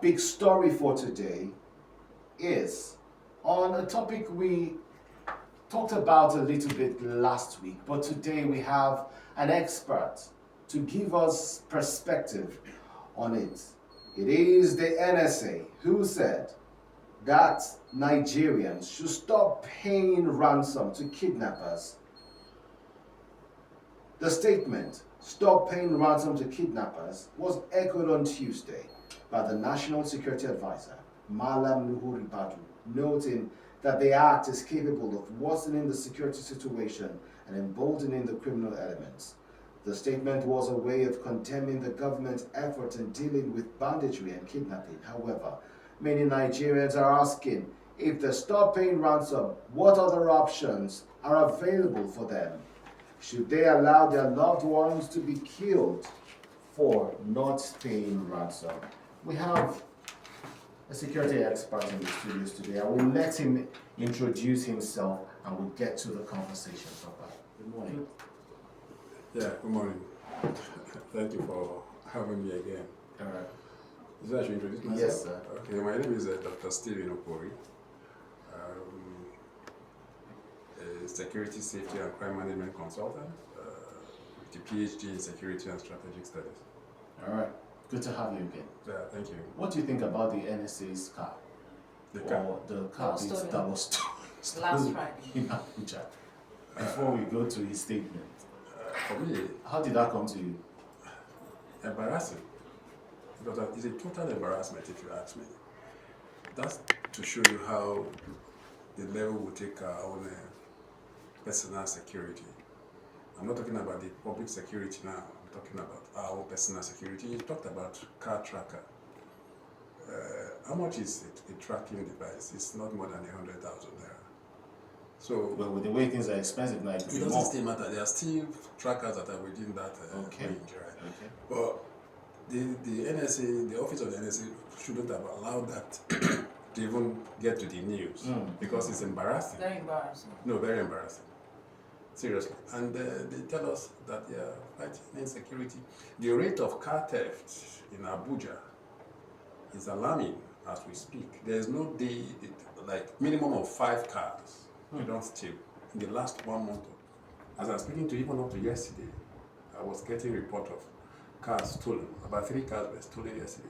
big story for today is on a topic we talked about a little bit last week, but today we have an expert to give us perspective on it. It is the NSA who said that Nigerians should stop paying ransom to kidnappers. The statement, "Stop paying ransom to kidnappers," was echoed on Tuesday by the National Security Advisor, Malam Nuhu Ribadu, noting that the act is capable of worsening the security situation and emboldening the criminal elements. The statement was a way of condemning the government's efforts in dealing with banditry and kidnapping. However, many Nigerians are asking, if they stop paying ransom, what other options are available for them? Should they allow their loved ones to be killed for not paying ransom? We have a security expert in the studios today. I will let him introduce himself and we'll get to the conversation proper. Good morning. Yeah, good morning. Thank you for having me again. All right. Is that I should introduce myself? Yes, sir. Okay, my name is Dr. Stephen Okwori. A security, safety, and crime management consultant with a PhD in security and strategic studies. All right. Good to have you again. Yeah, thank you. What do you think about the NSA's car? The car? Or the car that was stolen Last Friday in Abuja? Before we go to his statement. For me, How did that come to you? embarrassing. Because it's a total embarrassment if you ask me. That's to show you how the level we take our own personal security. I'm not talking about the public security now. I'm talking about our own personal security. You talked about car tracker. How much is a tracking device? It's not more than 100,000 naira. So, Well, with the way things are expensive now, it doesn't still matter. There are still trackers that are within that range, right? Okay. But the NSA, the office of the NSA shouldn't have allowed that to even get to the news because it's embarrassing. Very embarrassing. No, very embarrassing. Seriously. And they tell us that they are fighting insecurity. The rate of car theft in Abuja is alarming as we speak. There is no day, like minimum of 5 cars you don't steal. In the last 1 month, as I was speaking to even up to yesterday, I was getting report of cars stolen. About 3 cars were stolen yesterday.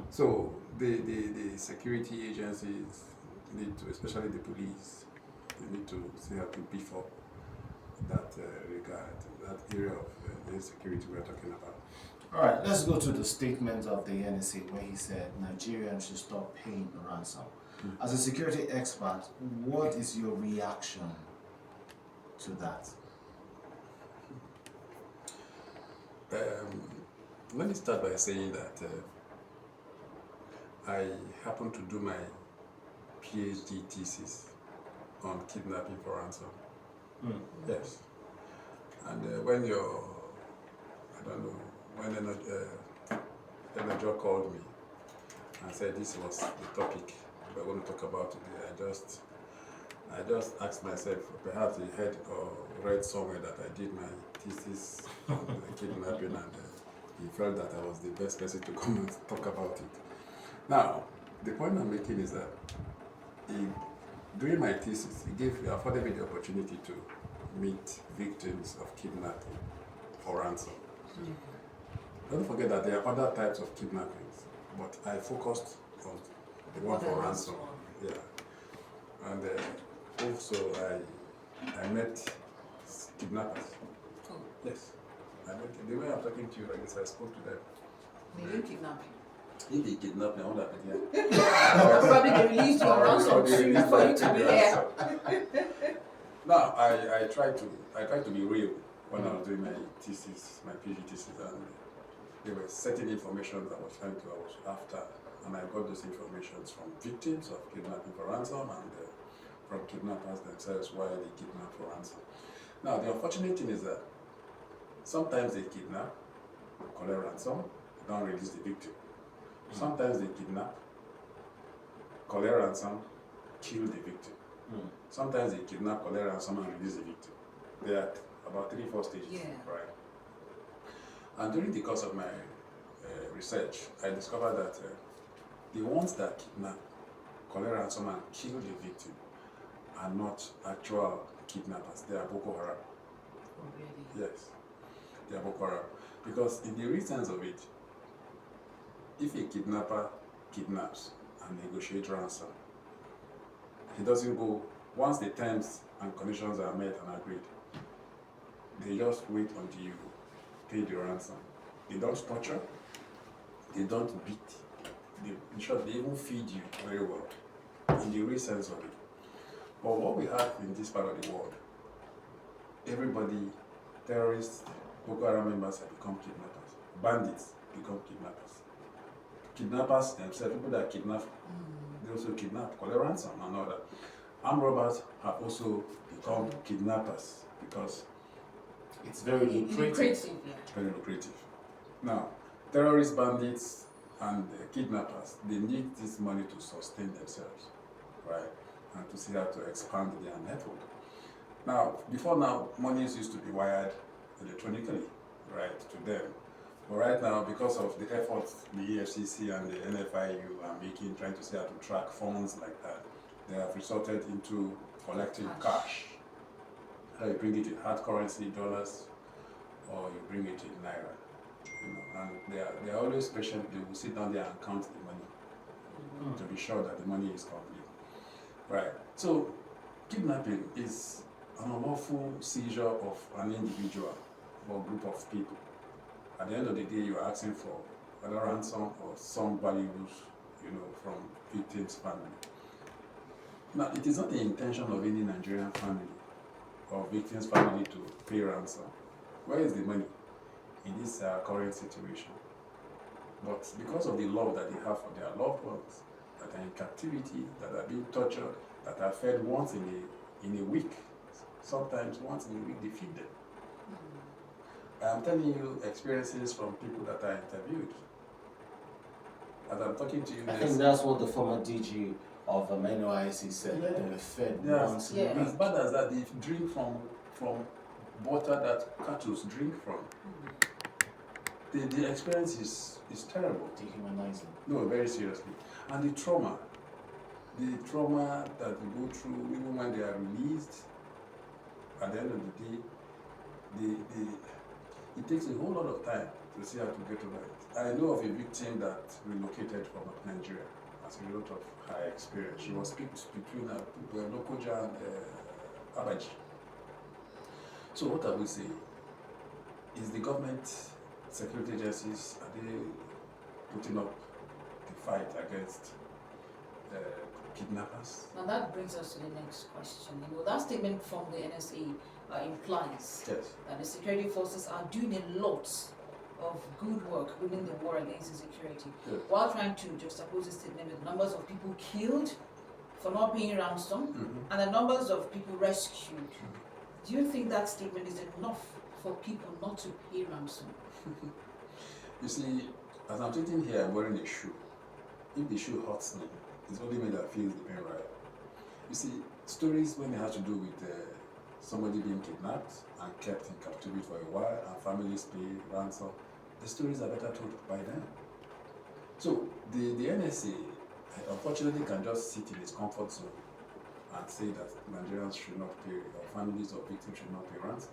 So the security agencies need to, especially the police, they need to see how to beef up that regard, that area of the insecurity we're talking about. All right, let's go to the statement of the NSA where he said Nigerians should stop paying ransom. As a security expert, what is your reaction to that? Let me start by saying that I happen to do my PhD thesis on kidnapping for ransom. Yes. And when I don't know, when Energy called me and said this was the topic we're going to talk about today, I just asked myself, perhaps he heard or read somewhere that I did my thesis on kidnapping and he felt that I was the best person to come and talk about it. Now, the point I'm making is that during my thesis, it afforded me the opportunity to meet victims of kidnapping for ransom. Don't forget that there are other types of kidnappings, but I focused on the one for ransom. Yeah. And also I met kidnappers. Oh. Yes. The way I'm talking to you like this, I spoke to them. They didn't kidnap you. If they kidnap me, I won't have been here. Probably they released you on ransom too for you to be here. Now, I tried to be real when I was doing my thesis, my PhD thesis, and there were certain information that I was after, and I got those informations from victims of kidnapping for ransom and from kidnappers themselves why they kidnap for ransom. Now, the unfortunate thing is that sometimes they kidnap, collect ransom, don't release the victim. Sometimes they kidnap, collect ransom, kill the victim. Sometimes they kidnap, collect ransom, and release the victim. There are about 3-4 stages, right? And during the course of my research, I discovered that the ones that kidnap, collect ransom and kill the victim are not actual kidnappers. They are Boko Haram. Oh, really? Yes, they are Boko Haram. Because in the real sense of it, if a kidnapper kidnaps and negotiates ransom, he doesn't go, once the terms and conditions are met and agreed, they just wait until you pay the ransom. They don't torture, they don't beat, in short, they even feed you very well, in the real sense of it. But what we have in this part of the world, everybody, terrorists, Boko Haram members have become kidnappers. Bandits become kidnappers. Kidnappers themselves, people that kidnap, they also kidnap, collect ransom and all that. Armed robbers have also become kidnappers because It's very lucrative. Yeah. very lucrative. Now, terrorists, bandits, and kidnappers, they need this money to sustain themselves, right? And to see how to expand their network. Now, before now, monies used to be wired electronically, right, to them. But right now, because of the efforts the EFCC and the NFIU are making, trying to see how to track funds like that, they have resorted into collecting cash. How you bring it in hard currency, dollars, or you bring it in naira. You know, and they are always patient. They will sit down there and count the money to be sure that the money is complete. Right. So, kidnapping is an unlawful seizure of an individual or group of people. At the end of the day, you are asking for a ransom or some valuables, you know, from victim's family. Now, it is not the intention of any Nigerian family or victim's family to pay ransom. Where is the money in this current situation? But because of the love that they have for their loved ones, that are in captivity, that are being tortured, that are fed once in a week, sometimes once in a week they feed them. I'm telling you experiences from people that I interviewed. As I'm talking to you, I think that's what the former DG of NYC said, that they were fed once in a week. As bad as that, they drink from water that cattle drink from. The experience is terrible. Dehumanizing. No, very seriously. And the trauma that they go through, even when they are released, at the end of the day, it takes a whole lot of time to see how to get over it. I know of a victim that relocated from Nigeria as a result of her experience. She was picked between Lokoja and Abaji. So what I will say is the government security agencies, are they putting up the fight against kidnappers? Now that brings us to the next question. You know, that statement from the NSA implies that the security forces are doing a lot of good work within the war against insecurity, while trying to juxtapose the statement with numbers of people killed for not paying ransom and the numbers of people rescued. Do you think that statement is enough for people not to pay ransom? You see, as I'm sitting here, I'm wearing a shoe. If the shoe hurts me, it's only me that feels the pain, right? You see, stories when it has to do with somebody being kidnapped and kept in captivity for a while and families pay ransom, the stories are better told by them. So the NSA, unfortunately, can just sit in its comfort zone and say that Nigerians should not pay, or families of victims should not pay ransom.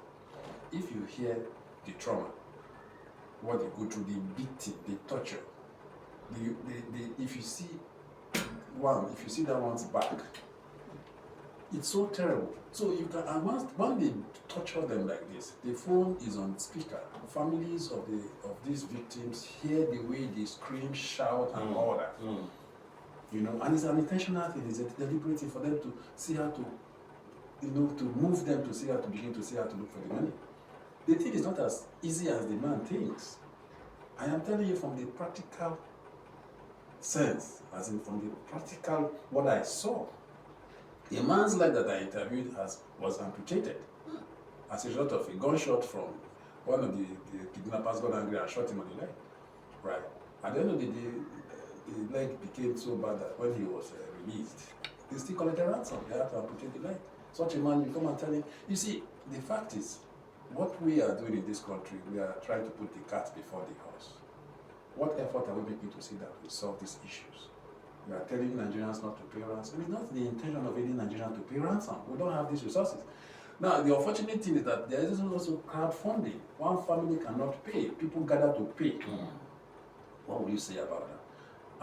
If you hear the trauma, what they go through, the beating, the torture, if you see that one's back, it's so terrible. So you can, and when they torture them like this, the phone is on speaker. Families of these victims hear the way they scream, shout, and all that. You know, and it's an intentional thing. It's a deliberate thing for them to see how to, you know, to move them to see how to begin to see how to look for the money. The thing is not as easy as the man thinks. I am telling you from the practical sense, as in from the practical what I saw. A man's leg that I interviewed was amputated as a result of a gunshot from one of the kidnappers got angry and shot him on the leg. Right. At the end of the day, the leg became so bad that when he was released, they still collected ransom. They had to amputate the leg. Such a man, you come and tell him. You see, the fact is, what we are doing in this country, we are trying to put the cat before the horse. What effort are we making to see that we solve these issues? We are telling Nigerians not to pay ransom. It's not the intention of any Nigerian to pay ransom. We don't have these resources. Now, the unfortunate thing is that there is also crowdfunding. One family cannot pay. People gather to pay. What will you say about that?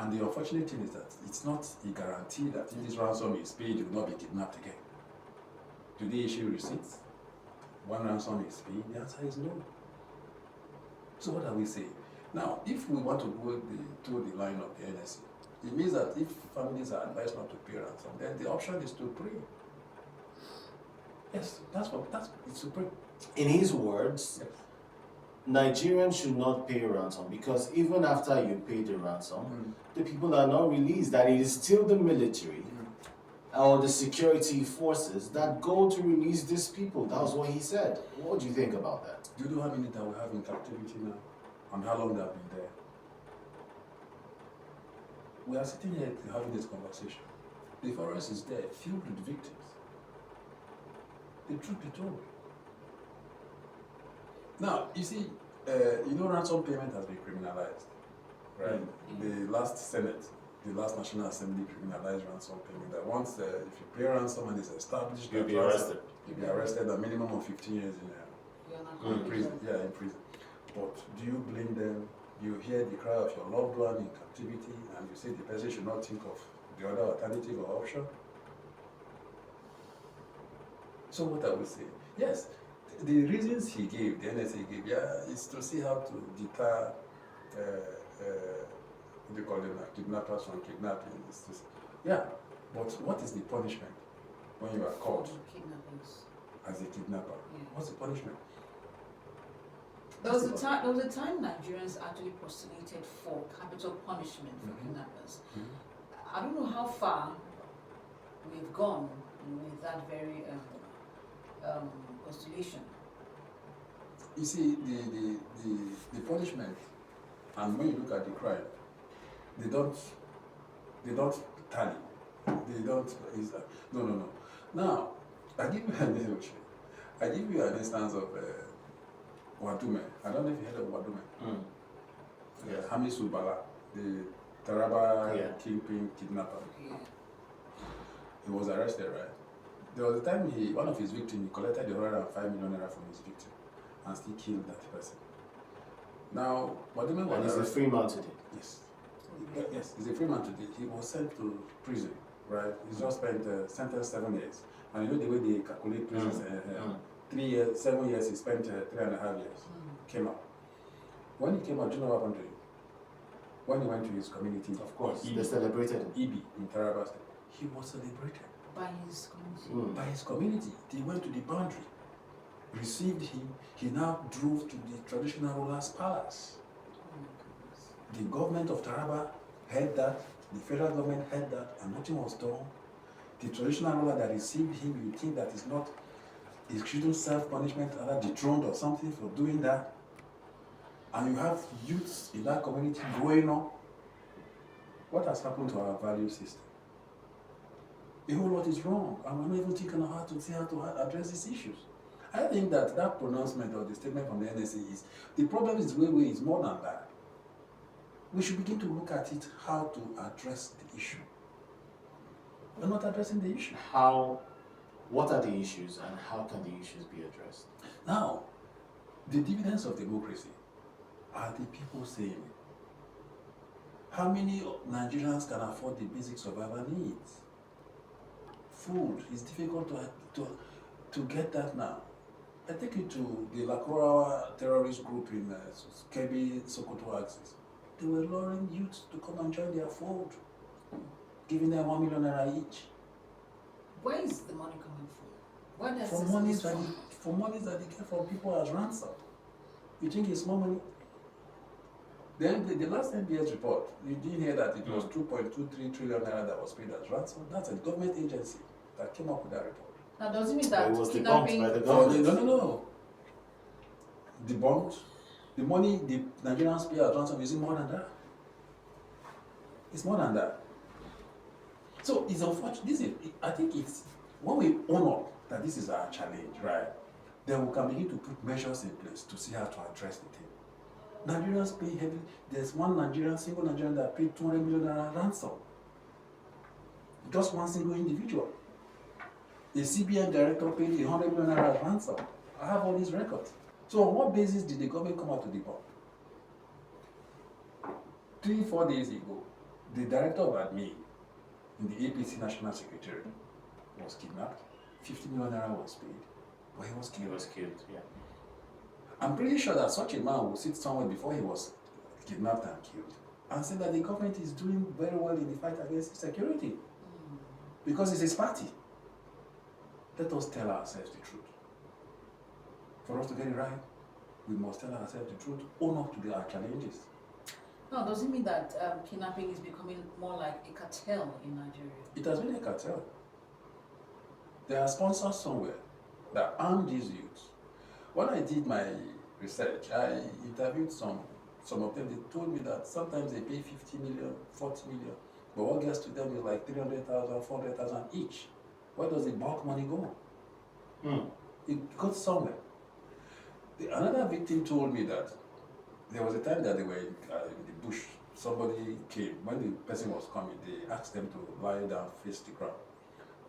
And the unfortunate thing is that it's not a guarantee that if this ransom is paid, you will not be kidnapped again. Do they issue receipts? One ransom is paid? The answer is no. So what are we saying? Now, if we want to go to the line of the NSA, it means that if families are advised not to pay ransom, then the option is to pray. Yes, it's to pray. In his words, Yes. Nigerians should not pay ransom because even after you pay the ransom, the people are not released. That it is still the military or the security forces that go to release these people. That was what he said. What do you think about that? Do you know how many that we have in captivity now? And how long they have been there? We are sitting here having this conversation. The forest is there, filled with victims. The truth be told. Now, you see, ransom payment has been criminalized, right? The last Senate, the last National Assembly criminalized ransom payment. That once, if you pay ransom and it's established, You'll be arrested. You'll be arrested a minimum of 15 years in prison. Yeah, in prison. But do you blame them? You hear the cry of your loved one in captivity, and you say the person should not think of the other alternative or option. So what I would say, yes, the reasons he gave, the NSA gave, is to see how to deter, what do you call them, kidnappers from kidnapping. But what is the punishment when you are caught as a kidnapper? Yeah. What's the punishment? There was a time Nigerians actually postulated for capital punishment for kidnappers. I don't know how far we've gone with that very postulation. You see, the punishment, and when you look at the crime, they don't tally. They don't. No. Now, I give you an instance of Wadume. I don't know if you heard of Wadume. Yes. Hamisu Bala, the Taraba kingpin kidnapper. Yeah. He was arrested, right? There was a time one of his victims, he collected the 105 million naira from his victim and still killed that person. Now, Wadume was And he's a free man today. Yes. Yes, he's a free man today. He was sent to prison, right? He's just spent sentenced 7 years. And you know the way they calculate prisons, 3 years, 7 years, he spent 3.5 years. Came out. When he came out, do you know what happened to him? When he went to his community, Of course, they celebrated him. Ibi in Taraba State, he was celebrated By his community. by his community. They went to the boundary, received him. He now drove to the traditional ruler's palace. Oh my goodness. The government of Taraba heard that, the federal government heard that, and nothing was done. The traditional ruler that received him, you think that is not, he shouldn't serve punishment, either dethroned or something for doing that. And you have youths in that community growing up. What has happened to our value system? A whole lot is wrong, and we're not even thinking of how to address these issues. I think that pronouncement or the statement from the NSA is, the problem is way is more than that. We should begin to look at it, how to address the issue. We're not addressing the issue. What are the issues and how can the issues be addressed? Now, the dividends of democracy are the people saying it. How many Nigerians can afford the basic survival needs? Food is difficult to get that now. I take you to the Lakurawa terrorist group in Kebbi, Sokoto axis. They were luring youths to come and join their fold, giving them 1 million naira each. Where is the money coming from? Where does For monies that they get from people as ransom. You think it's more money? Then the last NBS report, you didn't hear that it was 2.23 trillion naira that was paid as ransom. That's a government agency that came up with that report. Now, does it mean that It was kidnapping? debunked by the Oh, government. no. Debunked. The money the Nigerians pay as ransom, is it more than that? It's more than that. So it's unfortunate. I think it's when we honor that this is our challenge, right? Then we can begin to put measures in place to see how to address the thing. Nigerians pay heavy. There's one single Nigerian that paid 200 million naira ransom. Just one single individual. A CBN director paid 100 million naira ransom. I have all these records. So on what basis did the government come out to deport? 3-4 days ago, the director of admin in the APC National Secretariat was kidnapped. 50 million naira was paid, but he was killed. He was killed, yeah. I'm pretty sure that such a man would sit somewhere before he was kidnapped and killed and say that the government is doing very well in the fight against insecurity because it's his party. Let us tell ourselves the truth. For us to get it right, we must tell ourselves the truth, own up to our challenges. No, does it mean that kidnapping is becoming more like a cartel in Nigeria? It has been a cartel. There are sponsors somewhere that arm these youths. When I did my research, I interviewed some of them. They told me that sometimes they pay 50 million, 40 million, but what gets to them is like 300,000, 400,000 each. Where does the bulk money go? It goes somewhere. Another victim told me that there was a time that they were in the bush. Somebody came. When the person was coming, they asked them to lie down, face the ground.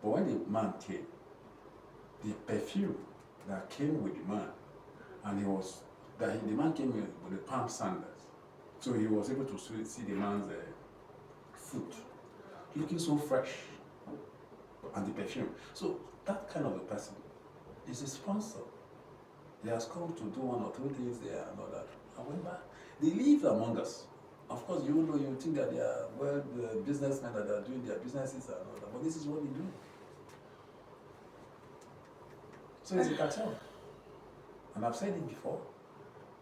But when the man came, the perfume that came with the man, and the man came with the palm sandals. So he was able to see the man's foot, looking so fresh, and the perfume. So that kind of a person is a sponsor. He has come to do 1 or 2 things there and all that. However, they live among us. Of course, you think that they are businessmen that are doing their businesses and all that, but this is what they do. So it's a cartel. And I've said it before.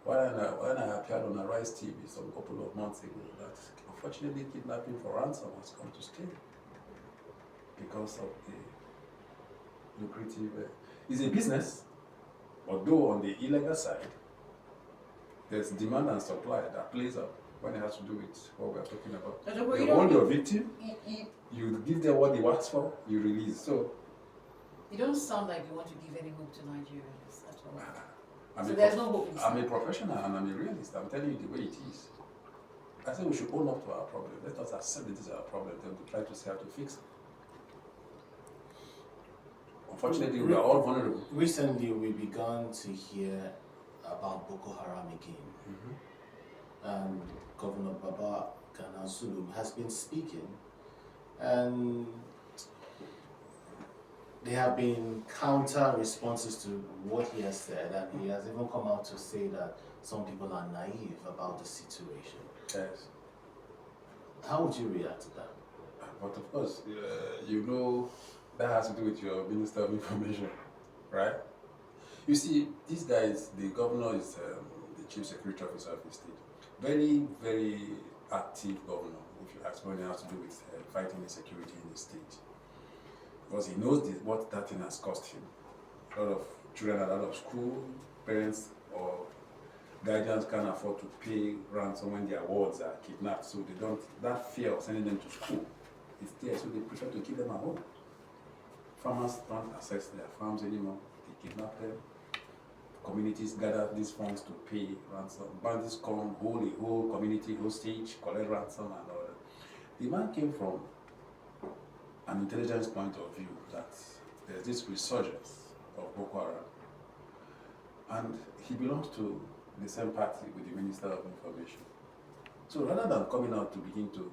When I appeared on Arise TV some couple of months ago, that unfortunately kidnapping for ransom has come to stay because of the lucrative. It's a business, although on the illegal side, there's demand and supply that plays out when it has to do with what we're talking about. You hold your victim, you give them what they ask for, you release. So you don't sound like you want to give any hope to Nigerians at all. So there's no hope. I'm a professional and I'm a realist. I'm telling you the way it is. I say we should own up to our problem. Let us accept that this is our problem, then we try to see how to fix it. Unfortunately, we are all vulnerable. Recently, we began to hear about Boko Haram again. And Governor Baba Gana Zulum has been speaking, and there have been counter responses to what he has said, and he has even come out to say that some people are naive about the situation. Yes. How would you react to that? But of course, that has to do with your Minister of Information, right? You see, these guys, the governor is the Chief Security Officer of the state. Very, very active governor, if you ask me, when it has to do with fighting insecurity in the state. Because he knows what that thing has cost him. A lot of children are out of school, parents or guardians can't afford to pay ransom when their wards are kidnapped, so they don't, that fear of sending them to school is there, so they prefer to keep them at home. Farmers don't access their farms anymore, they kidnap them. Communities gather these funds to pay ransom. Bandits come, hold a whole community hostage, collect ransom and all that. The man came from an intelligence point of view that there's this resurgence of Boko Haram. And he belongs to the same party with the Minister of Information. So rather than coming out to begin to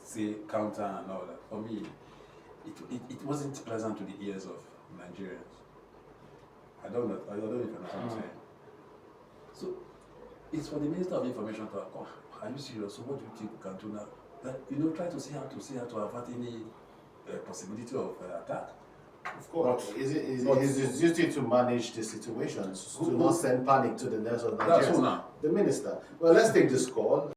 say counter and all that, for me, it wasn't pleasant to the ears of Nigerians. I don't know if you understand what I'm saying. So it's for the Minister of Information to come. Are you serious? So what do you think we can do now? That, try to see how to avert any possibility of attack. Of course. But is it his duty to manage the situation, to not send panic to the rest of Nigerians? That's so now. The minister. Well, let's take this call.